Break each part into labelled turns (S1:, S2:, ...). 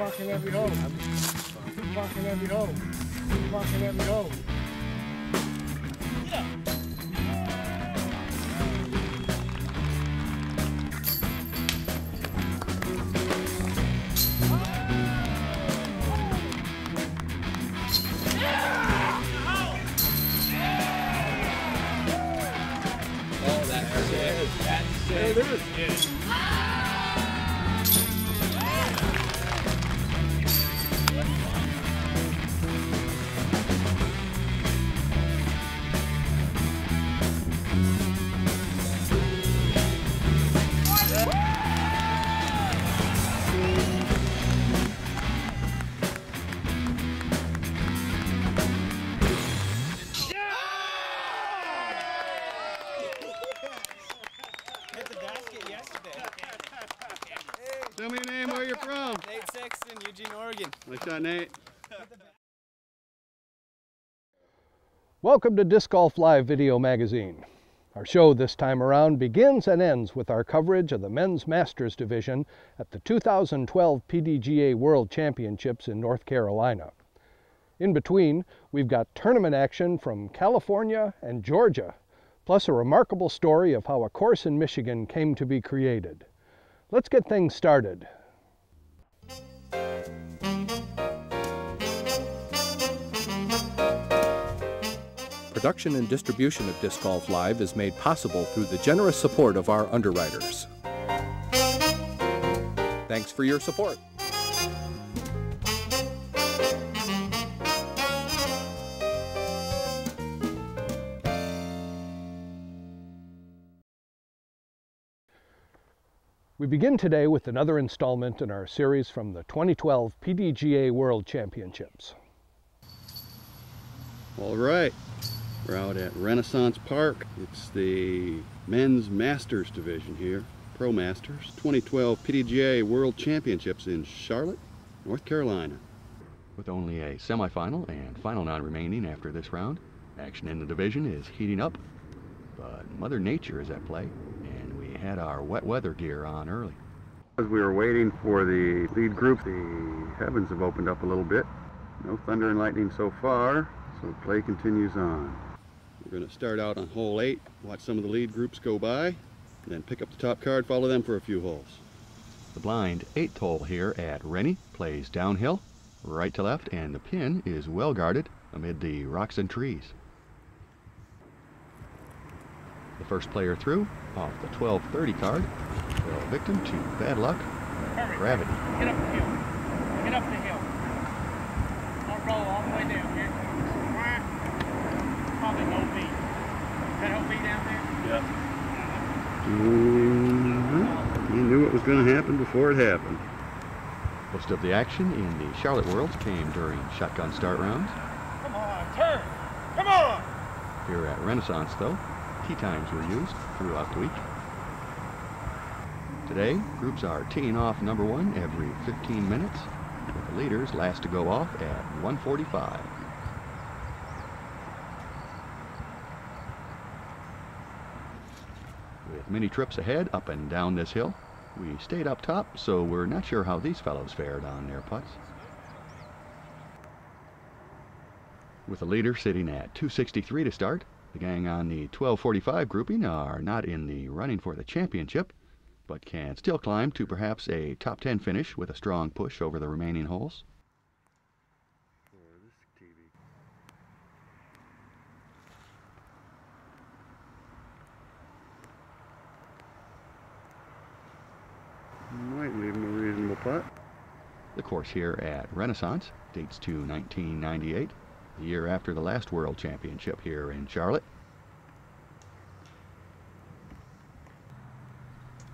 S1: Fucking every hole. Fucking every hole. Fucking every hole. Yeah.
S2: Oh, that's it. That's it.
S1: There it is.
S3: Tell me your name, where you're from.
S2: Nate Sexton, Eugene, Oregon.
S3: Nice shot, Nate.
S4: Welcome to Disc Golf Live Video Magazine. Our show this time around begins and ends with our coverage of the Men's Masters Division at the 2012 PDGA World Championships in North Carolina. In between, we've got tournament action from California and Georgia, plus a remarkable story of how a course in Michigan came to be created. Let's get things started.
S5: Production and distribution of Disc Golf Live is made possible through the generous support of our underwriters. Thanks for your support.
S4: We begin today with another installment in our series from the 2012 PDGA World Championships.
S3: All right, we're out at Renaissance Park. It's the Men's Masters Division here, Pro Masters, 2012 PDGA World Championships in Charlotte, North Carolina.
S6: With only a semifinal and final round remaining after this round, action in the division is heating up, but Mother Nature is at play, and we had our wet weather gear on early.
S3: As we were waiting for the lead group, the heavens have opened up a little bit. No thunder and lightning so far, so play continues on. We're going to start out on hole 8, watch some of the lead groups go by, and then pick up the top card, follow them for a few holes.
S6: The blind 8th hole here at Rennie plays downhill, right to left, and the pin is well guarded amid the rocks and trees. The first player through, off the 1230 card, fell victim to bad luck, gravity.
S1: Get up the hill. Get up the hill. Don't roll all the way down here. Probably no B. Is that OB down there?
S3: You knew what was going to happen before it happened.
S6: Most of the action in the Charlotte Worlds came during shotgun start rounds.
S1: Come on, turn. Come on.
S6: Here at Renaissance, though, tee times were used throughout the week. Today, groups are teeing off number 1 every 15 minutes, with the leaders last to go off at 1:45. With many trips ahead up and down this hill, we stayed up top, so we're not sure how these fellows fared on their putts. With the leader sitting at 263 to start, the gang on the 1245 grouping are not in the running for the championship, but can still climb to perhaps a top 10 finish with a strong push over the remaining holes.
S3: Might leave him a reasonable putt.
S6: The course here at Renaissance dates to 1998, the year after the last World Championship here in Charlotte.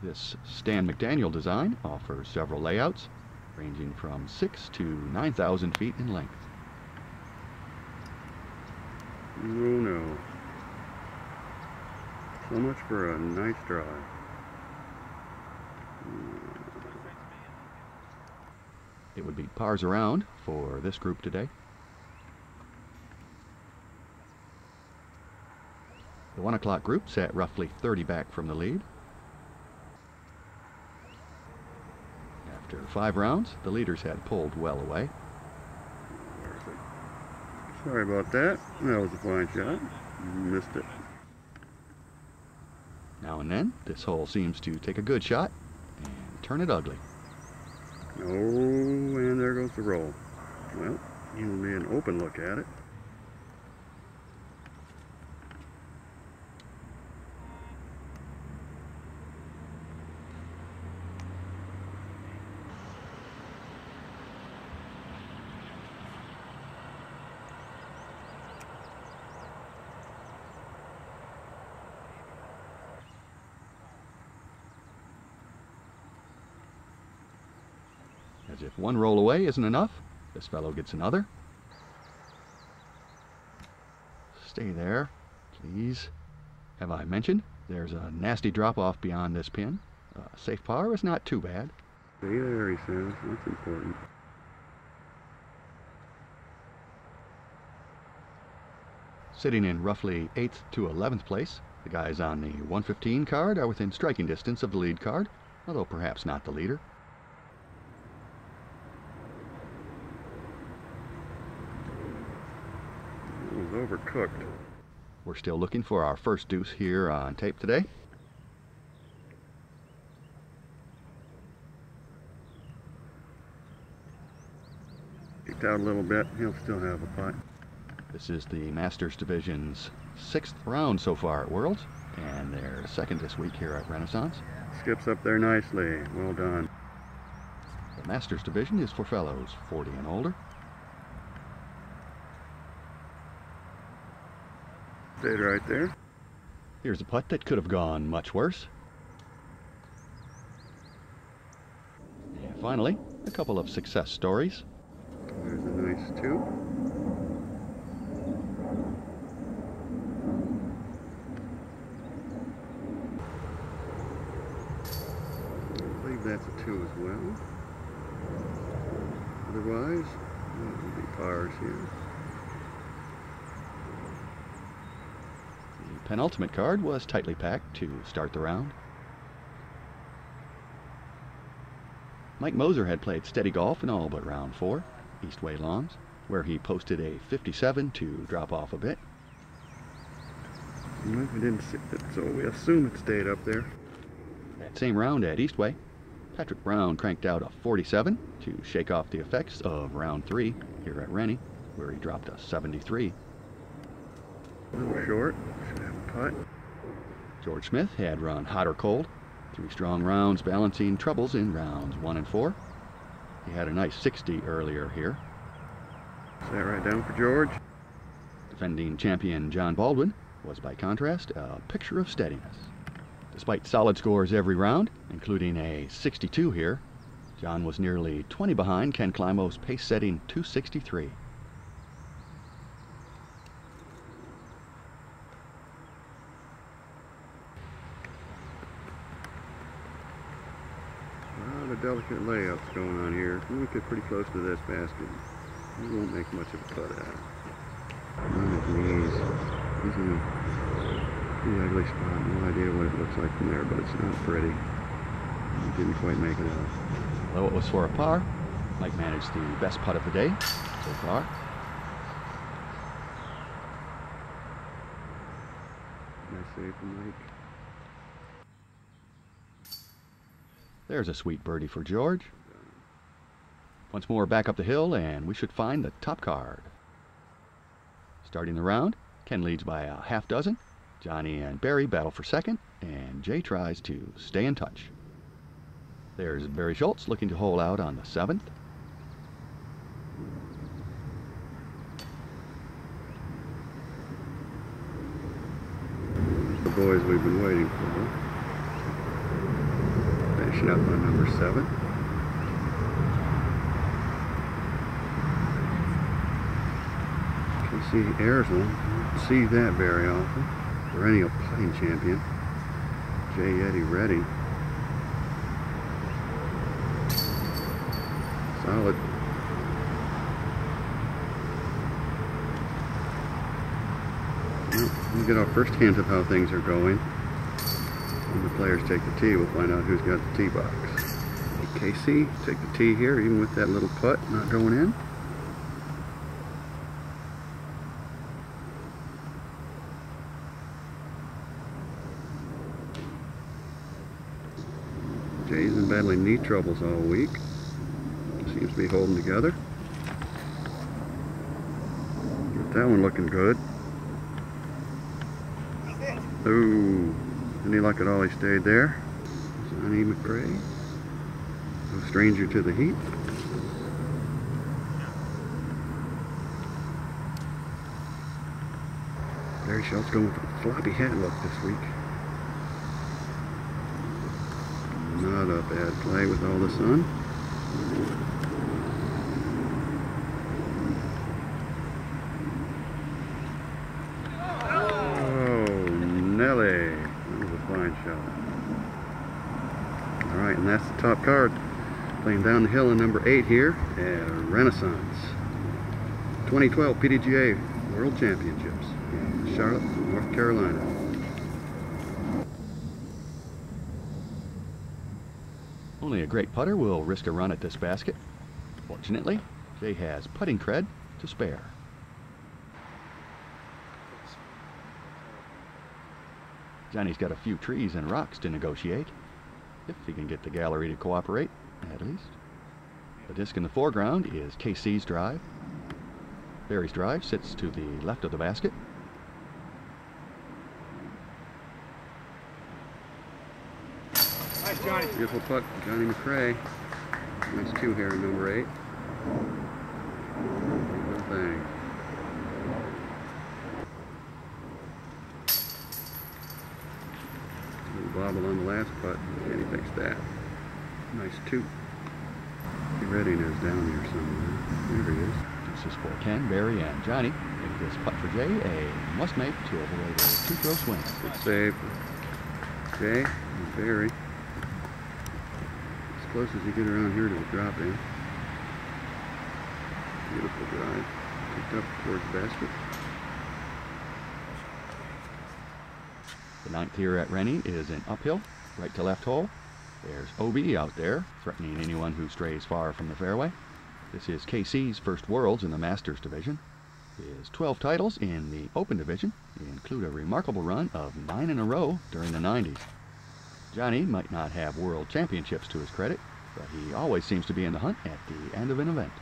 S6: This Stan McDaniel design offers several layouts, ranging from 6,000 to 9,000 feet in length.
S3: Oh no. So much for a nice drive.
S6: It would be pars around for this group today. The 1 o'clock group sat roughly 30 back from the lead. After 5 rounds, the leaders had pulled well away.
S3: Sorry about that. That was a fine shot. Missed it.
S6: Now and then, this hole seems to take a good shot and turn it ugly.
S3: Oh, and there goes the roll. Well, it'll be an open look at it.
S6: As if one roll away isn't enough, this fellow gets another. Stay there, please. Have I mentioned there's a nasty drop-off beyond this pin? Safe par is not too bad.
S3: Stay there, he says. That's important.
S6: Sitting in roughly 8th to 11th place, the guys on the 115 card are within striking distance of the lead card, although perhaps not the leader.
S3: Overcooked.
S6: We're still looking for our first deuce here on tape today.
S3: Kicked out a little bit. He'll still have a putt.
S6: This is the Masters Division's 6th round so far at Worlds, and their 2nd this week here at Renaissance.
S3: Skips up there nicely. Well done.
S6: The Masters Division is for fellows 40 and older.
S3: Stayed right there.
S6: Here's a putt that could have gone much worse. And finally, a couple of success stories.
S3: There's a nice 2. I believe that's a 2 as well. Otherwise, that would be pars here.
S6: Penultimate card was tightly packed to start the round. Mike Moser had played steady golf in all but round 4, Eastway Lawns, where he posted a 57 to drop off a bit.
S3: Well, we didn't sit it, so we assume it stayed up there.
S6: That same round at Eastway, Patrick Brown cranked out a 47 to shake off the effects of round 3 here at Rennie, where he dropped a 73.
S3: A little short. Should have a putt.
S6: George Smith had run hot or cold, 3 strong rounds balancing troubles in rounds 1 and 4. He had a nice 60 earlier here.
S3: Set right down for George.
S6: Defending champion John Baldwin was, by contrast, a picture of steadiness. Despite solid scores every round, including a 62 here, John was nearly 20 behind Ken Climo's pace-setting 263.
S3: Delicate layups going on here. We get pretty close to this basket. We won't make much of a cut out. On his knees. He's in a pretty ugly spot. No idea what it looks like from there, but it's not pretty. He didn't quite make it out.
S6: Though it was for a par, Mike managed the best putt of the day so far.
S3: Nice save from Mike.
S6: There's a sweet birdie for George. Once more back up the hill, and we should find the top card. Starting the round, Ken leads by a half dozen. Johnny and Barry battle for second, and Jay tries to stay in touch. There's Barry Schultz looking to hole out on the 7th.
S3: The boys we've been waiting for. Finishing up on number 7. Can see Arizona. Don't see that very often. Perennial playing champion. Jay Eddie Reddy. Solid. Well, we get our first hint of how things are going. When the players take the tee, we'll find out who's got the tee box. KC, take the tee here, even with that little putt not going in. Jay's been battling knee troubles all week. Seems to be holding together. Got that one looking good. Ooh, any luck at all, he stayed there. Johnny McRae, no stranger to the heat. Barry Schultz going with a floppy hat look this week. Not a bad play with all the sun. Nelly, that was a fine shot. Alright, and that's the top card. Playing down the hill in number 8 here at Renaissance 2012 PDGA World Championships in Charlotte, North Carolina.
S6: Only a great putter will risk a run at this basket. Fortunately, Jay has putting cred to spare. Johnny's got a few trees and rocks to negotiate, if he can get the gallery to cooperate, at least. The disc in the foreground is KC's drive. Barry's drive sits to the left of the basket.
S1: Nice, Johnny.
S3: Beautiful putt, Johnny McRae. Nice 2 here in number 8. Good thing. Bobble on the last putt, and he fixed that. Nice 2. Redding is down here somewhere. There he is.
S6: This is for Ken, Barry, and Johnny. Make this putt for Jay a must-make to avoid a 2-throw swing.
S3: Good save for Jay and Barry. As close as you get around here to a drop in. Beautiful drive. Picked up towards the basket.
S6: The 9th here at Rennie is an uphill, right to left hole. There's OB out there, threatening anyone who strays far from the fairway. This is KC's first Worlds in the Masters division. His 12 titles in the Open division include a remarkable run of 9 in a row during the 90s. Johnny might not have World Championships to his credit, but he always seems to be in the hunt at the end of an event.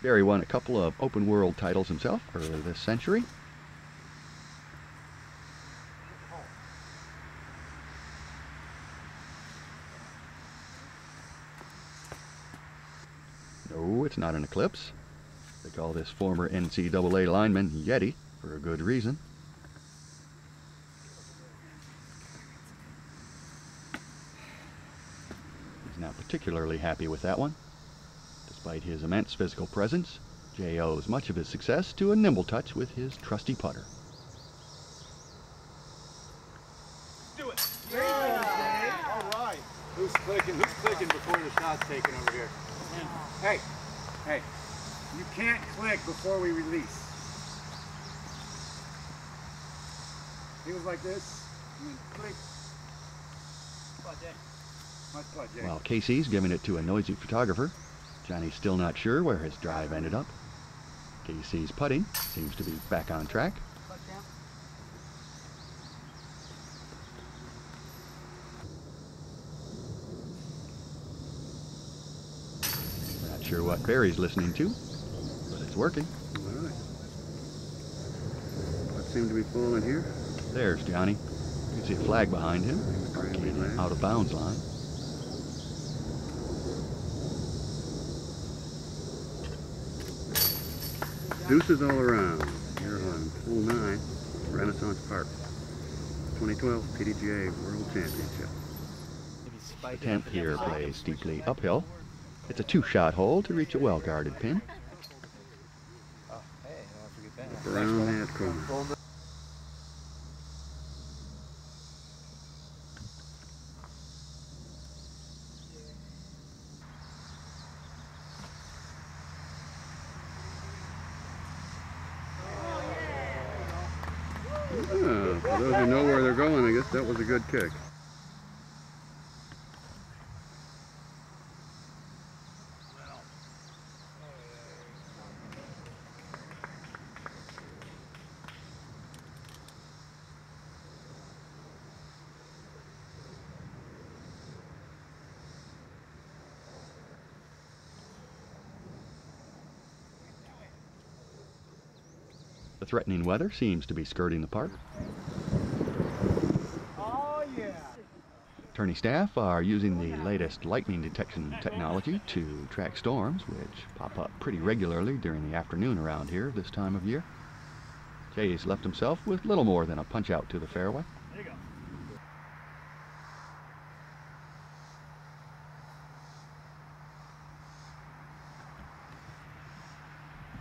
S6: Barry won a couple of Open World titles himself earlier this century. No, it's not an eclipse. They call this former NCAA lineman Yeti for a good reason. He's not particularly happy with that one. Despite his immense physical presence, Jay owes much of his success to a nimble touch with his trusty putter.
S2: Do it. There you go, Jay. All right. Who's clicking before the shot's taken over here?
S7: Hey, you can't click before we release. He was like this, and then click. Nice putt, Jay.
S6: While Casey's giving it to a noisy photographer, Johnny's still not sure where his drive ended up. Casey's putting seems to be back on track. Not sure what Barry's listening to, but it's working.
S3: All right. What seemed to be falling here?
S6: There's Johnny. You can see a flag behind him, marking an out of bounds line.
S3: Deuces all around here on hole 9, Renaissance Park, 2012 PDGA World Championship.
S6: The 10th here plays steeply uphill. It's a 2-shot hole to reach a well-guarded pin.
S3: Around that corner. For those who know where they're going, I guess that was a good kick.
S6: The threatening weather seems to be skirting the park.
S7: Oh, yeah.
S6: Attorney staff are using the latest lightning detection technology to track storms, which pop up pretty regularly during the afternoon around here this time of year. Jay's left himself with little more than a punch out to the fairway.
S1: There you go.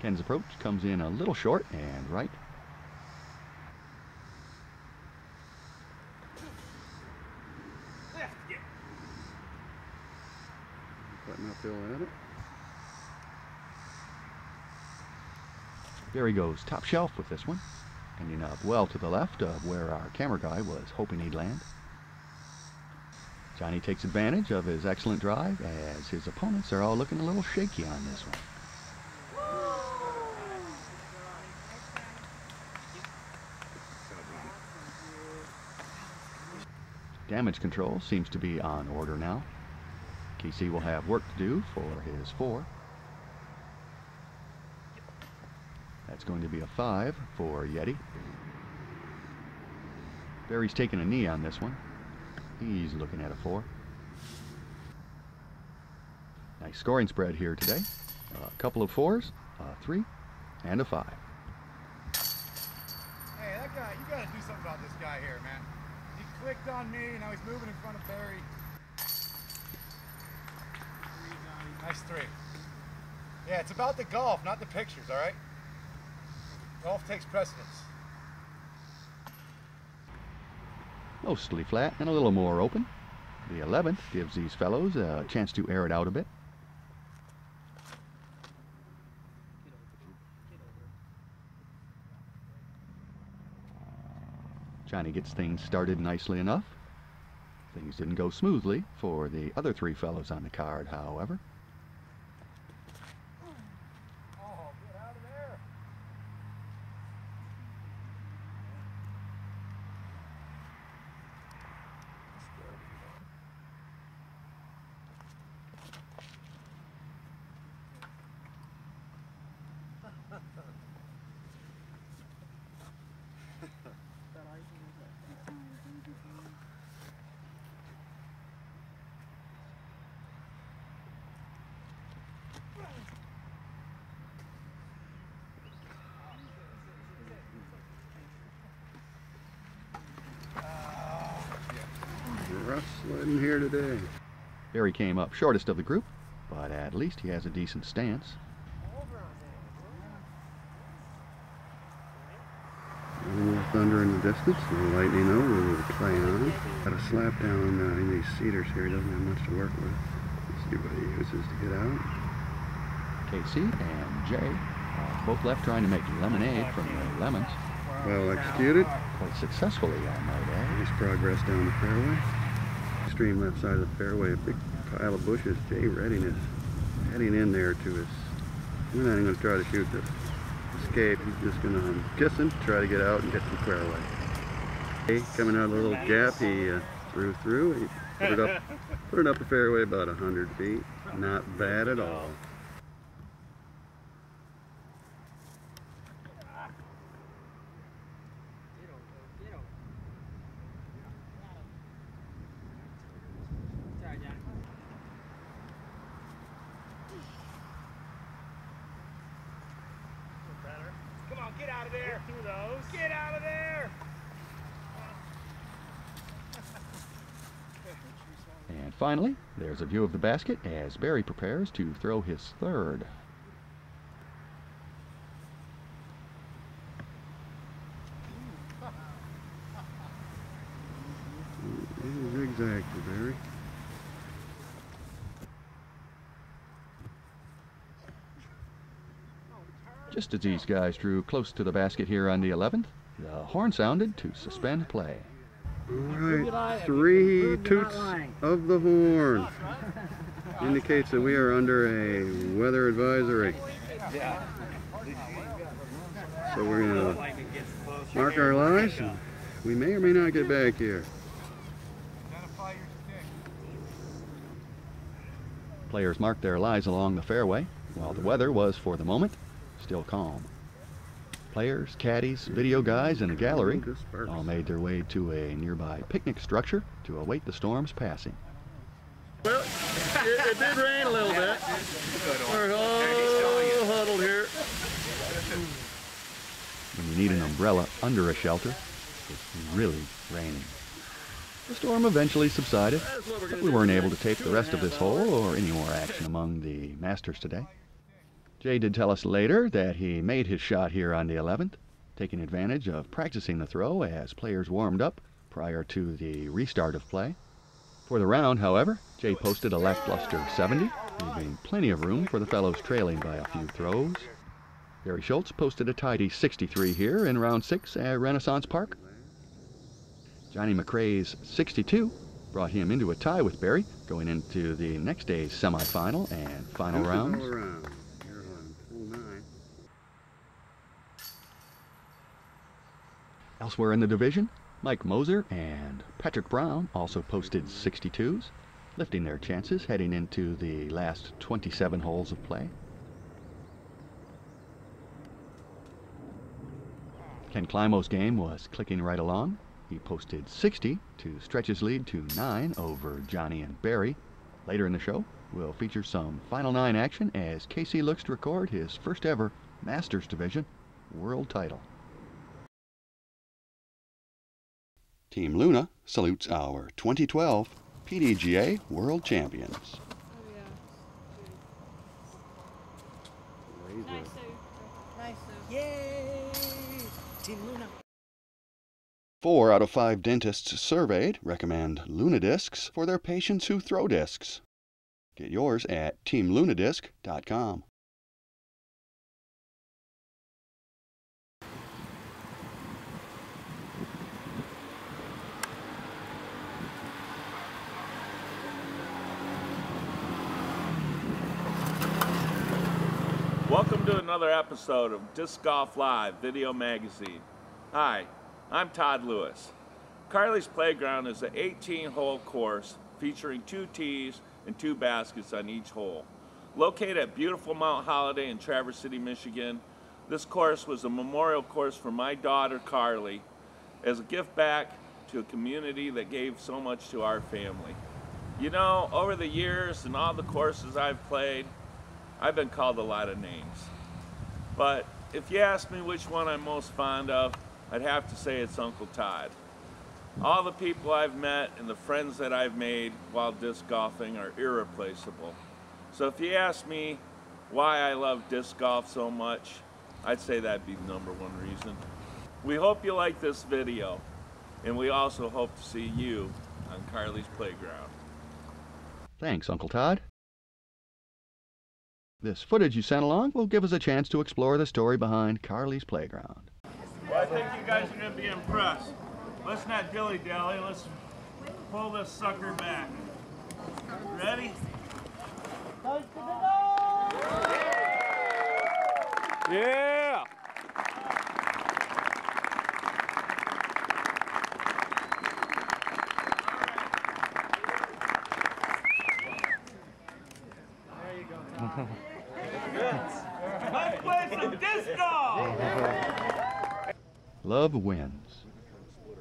S6: Ken's approach comes in a little short and right.
S3: Putting uphill at it.
S6: There he goes, top shelf with this one, ending up well to the left of where our camera guy was hoping he'd land. Johnny takes advantage of his excellent drive as his opponents are all looking a little shaky on this one. Damage control seems to be on order now. Casey will have work to do for his 4. That's going to be a 5 for Yeti. Barry's taking a knee on this one. He's looking at a 4. Nice scoring spread here today. A couple of 4s, a 3, and a 5.
S7: Hey, that guy, you gotta do something about this guy here, man. He clicked on me, now he's moving in front of Barry. Nice 3. Yeah, it's about the golf, not the pictures, all right? Golf takes precedence.
S6: Mostly flat and a little more open. The 11th gives these fellows a chance to air it out a bit. Johnny gets things started nicely enough. Things didn't go smoothly for the other 3 fellows on the card, however.
S7: Oh, get out of there.
S3: Rough sledding here today.
S6: Barry came up shortest of the group, but at least he has a decent stance.
S3: A little thunder in the distance, a little lightning though, we'll play on. Got a slap down in these cedars here, he doesn't have much to work with. Let's see what he uses to get out.
S6: Casey and Jay both left trying to make lemonade from the lemons.
S3: Well executed.
S6: Quite successfully, I might add.
S3: Nice progress down the fairway. Extreme left side of the fairway, a big pile of bushes. Jay Readiness heading in there to his. We're not even going to try to shoot this escape. He's just going to kiss him, try to get out and get to the fairway. Hey, coming out of the little gap, he through. He put it up the fairway about 100 feet. Not bad at all.
S7: Come on, get out of there. Get through those. Get out of there.
S6: And finally, there's a view of the basket as Barry prepares to throw his 3rd.
S3: Zigzag for Barry.
S6: Just as these guys drew close to the basket here on the 11th, the horn sounded to suspend play.
S3: All right, 3 toots of the horn. Indicates that we are under a weather advisory. So we're going to mark our lies. We may or may not get back here.
S7: Identify your stick.
S6: Players marked their lies along the fairway, while the weather was, for the moment, still calm. Players, caddies, video guys, and a gallery all made their way to a nearby picnic structure to await the storm's passing.
S2: Well, it did rain a little bit. We're all huddled here.
S6: When you need an umbrella under a shelter, it's really raining. The storm eventually subsided, but we weren't able to tape the rest of this hole or any more action among the Masters today. Jay did tell us later that he made his shot here on the 11th, taking advantage of practicing the throw as players warmed up prior to the restart of play. For the round, however, Jay posted a lackluster 70, leaving plenty of room for the fellows trailing by a few throws. Barry Schultz posted a tidy 63 here in round 6 at Renaissance Park. Johnny McRae's 62 brought him into a tie with Barry, going into the next day's semifinal and final rounds. Elsewhere in the division, Mike Moser and Patrick Brown also posted 62s, lifting their chances heading into the last 27 holes of play. Ken Climo's game was clicking right along. He posted 60 to stretch his lead to 9 over Johnny and Barry. Later in the show, we'll feature some Final 9 action as Casey looks to record his first ever Masters Division World title.
S3: Team Luna salutes our 2012 PDGA World Champions.
S1: Yay! Team Luna.
S3: 4 out of 5 dentists surveyed recommend Luna discs for their patients who throw discs. Get yours at teamlunadisc.com.
S8: Welcome to another episode of Disc Golf Live Video Magazine. Hi, I'm Todd Lewis. Carly's Playground is an 18-hole course featuring 2 tees and 2 baskets on each hole. Located at beautiful Mount Holiday in Traverse City, Michigan, this course was a memorial course for my daughter Carly as a gift back to a community that gave so much to our family. You know, over the years and all the courses I've played, I've been called a lot of names. But if you ask me which one I'm most fond of, I'd have to say it's Uncle Todd. All the people I've met and the friends that I've made while disc golfing are irreplaceable. So if you ask me why I love disc golf so much, I'd say that'd be the #1 reason. We hope you like this video, and we also hope to see you on Carly's Playground.
S6: Thanks, Uncle Todd. This footage you sent along will give us a chance to explore the story behind Carly's Playground.
S8: Well, I think you guys are going to be impressed. Let's not dilly-dally. Let's pull this sucker back. Ready?
S2: Yeah!
S8: Let's play some disc golf!
S6: Love wins.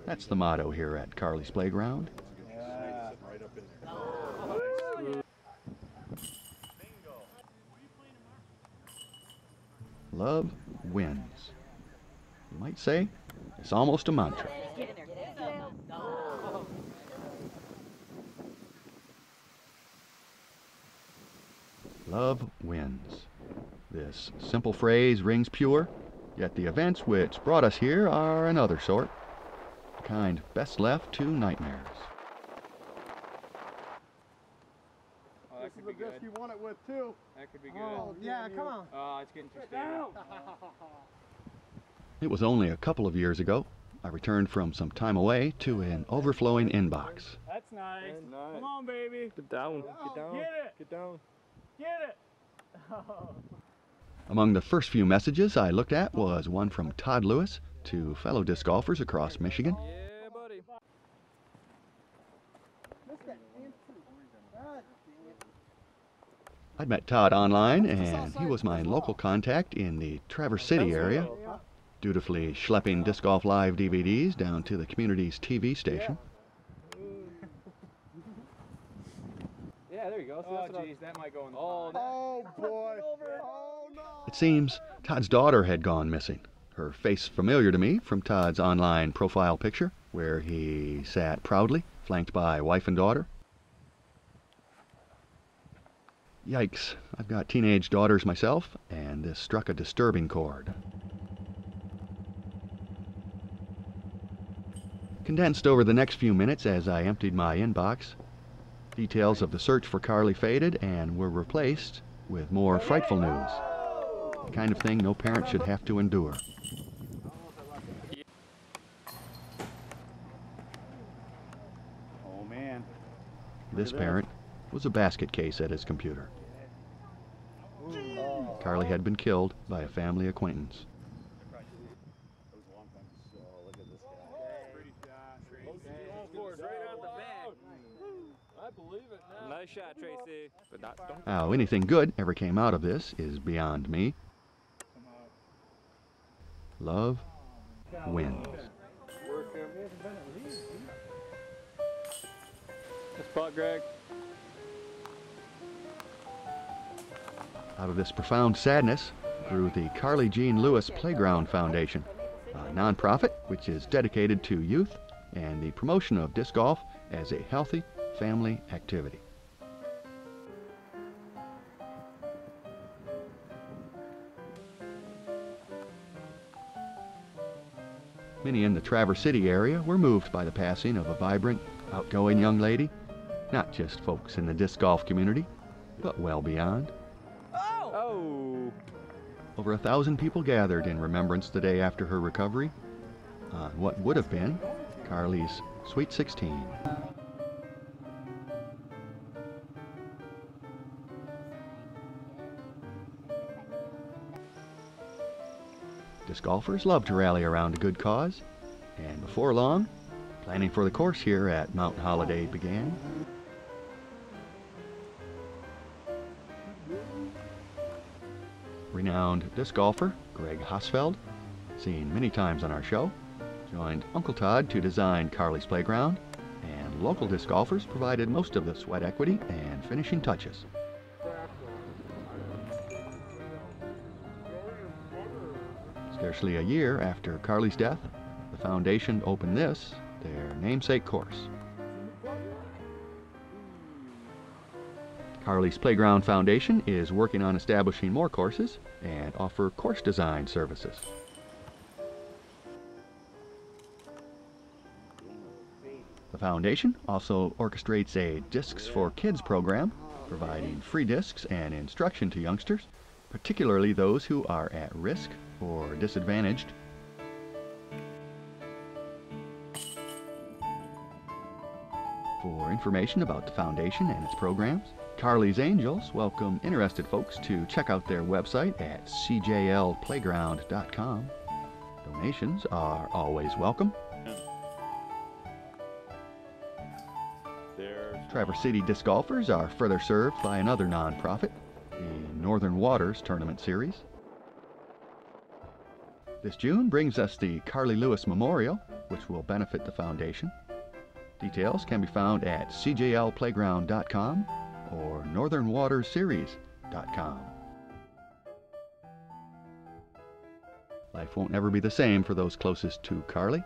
S6: That's the motto here at Carly's Playground. Love wins. You might say it's almost a mantra. Love wins. This simple phrase rings pure, yet the events which brought us here are another sort, the kind best left to nightmares.
S2: Oh, that could be good.
S7: You want it with too.
S2: That could be good.
S1: Oh, yeah, come on.
S2: Oh, it's getting too stale.
S6: It was only a couple of years ago I returned from some time away to an overflowing inbox.
S1: That's nice.
S2: Nice.
S1: Come on, baby.
S2: Get down. Get down.
S1: Get it.
S2: Get down.
S1: Get it.
S6: Among the first few messages I looked at was one from Todd Lewis to fellow disc golfers across Michigan.
S2: Yeah, buddy.
S6: I'd met Todd online, and he was my local contact in the Traverse City area. dutifully schlepping Disc Golf Live DVDs down to the community's TV station.
S2: Yeah, there you go. Oh, geez, that might go in the pond. Oh, boy. Oh, no.
S6: It seems Todd's daughter had gone missing. Her face familiar to me from Todd's online profile picture, where he sat proudly, flanked by wife and daughter. Yikes, I've got teenage daughters myself, and this struck a disturbing chord. Condensed over the next few minutes as I emptied my inbox, details of the search for Carly faded and were replaced with more frightful news. The kind of thing no parent should have to endure.
S2: Oh, man.
S6: This parent was a basket case at his computer. Carly had been killed by a family acquaintance.
S2: Nice shot, Tracy. But not,
S6: How anything good ever came out of this is beyond me. Love wins.
S2: Good spot, Greg.
S6: Out of this profound sadness grew the Carly Jean Lewis Playground Foundation, a nonprofit which is dedicated to youth and the promotion of disc golf as a healthy family activity. Many in the Traverse City area were moved by the passing of a vibrant, outgoing young lady, not just folks in the disc golf community, but well beyond.
S2: Oh!
S6: Over 1,000 people gathered in remembrance the day after her recovery on what would have been Carly's Sweet 16. Disc golfers love to rally around a good cause, and before long, planning for the course here at Mountain Holiday began. Renowned disc golfer Greg Hosfeld, seen many times on our show, joined Uncle Todd to design Carly's Playground, and local disc golfers provided most of the sweat equity and finishing touches. Scarcely a year after Carly's death, the foundation opened this, their namesake course. Carly's Playground Foundation is working on establishing more courses and offer course design services. The foundation also orchestrates a Discs for Kids program, providing free discs and instruction to youngsters, particularly those who are at risk or disadvantaged. For information about the foundation and its programs, Carly's Angels welcome interested folks to check out their website at cjlplayground.com. Donations are always welcome. Traverse City disc golfers are further served by another nonprofit, the Northern Waters Tournament Series. This June brings us the Carly Lewis Memorial, which will benefit the foundation. Details can be found at cjlplayground.com or northernwaterseries.com. Life won't ever be the same for those closest to Carly,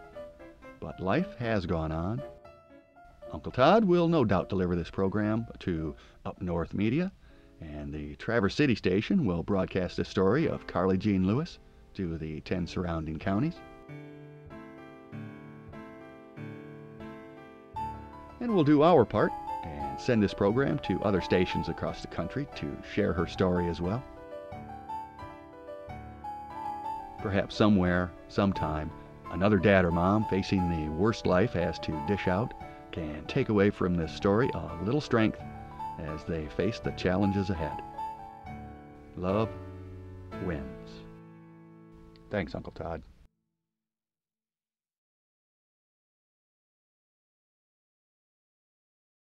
S6: but life has gone on. Uncle Todd will no doubt deliver this program to Up North Media, and the Traverse City station will broadcast the story of Carly Jean Lewis to the 10 surrounding counties. And we'll do our part and send this program to other stations across the country to share her story as well. Perhaps somewhere, sometime, another dad or mom facing the worst life has to dish out can take away from this story a little strength as they face the challenges ahead. Love wins. Thanks, Uncle Todd.